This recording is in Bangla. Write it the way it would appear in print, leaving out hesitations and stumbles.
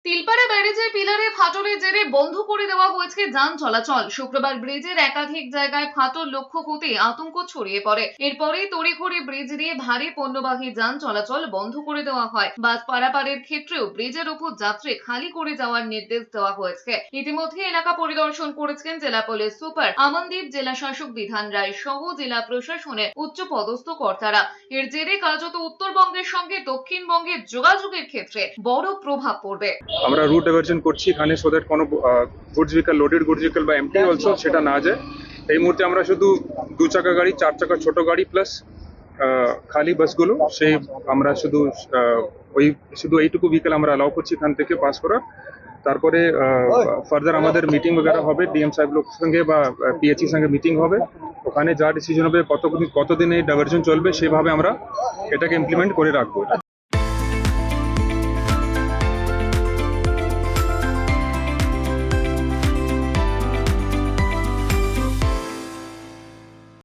তিলপাড়া ব্যারেজের পিলারে ফাটলের জেরে বন্ধ করে দেওয়া হয়েছে যান চলাচল। শুক্রবার ব্রিজের একাধিক জায়গায় ফাটল লক্ষ্য হতে আতঙ্ক ছড়িয়ে পড়ে। এরপরেই তড়িঘড়ি ব্রিজ দিয়ে ভারী পণ্যবাহী যান চলাচল বন্ধ করে দেওয়া হয়। বাস পারাপারের ক্ষেত্রেও ব্রিজের উপর যাত্রী খালি করে যাওয়ার নির্দেশ দেওয়া হয়েছে। ইতিমধ্যে এলাকা পরিদর্শন করেছেন জেলা পুলিশ সুপার আমনদীপ, জেলা শাসক বিধান রায় সহ জেলা প্রশাসনের উচ্চ পদস্থ কর্তারা। এর জেরে কার্যত উত্তরবঙ্গের সঙ্গে দক্ষিণবঙ্গের যোগাযোগের ক্ষেত্রে বড় প্রভাব পড়বে। আমরা রুট ডাইভারশন করছি এখানে সো দ্যাট কোনো goods vehicle, loaded goods vehicle বা এমটি অলসো সেটা না যায়। এই মুহূর্তে আমরা শুধু 2 চাকা গাড়ি, 4 চাকা ছোট গাড়ি প্লাস খালি বাসগুলো সেই আমরা শুধু এইটুকু ভেহিকল আমরা অ্যালাউ করছি এখান থেকে পাস করার। তারপরে ফার্দার আমাদের মিটিং বগেরা হবে ডিএম সাহেব লোক সঙ্গে বা পিএচই সঙ্গে মিটিং হবে। ওখানে যা ডিসিশন হবে কতদিন এই ডাইভারশন চলবে সেভাবে আমরা এটাকে ইমপ্লিমেন্ট করে রাখবো।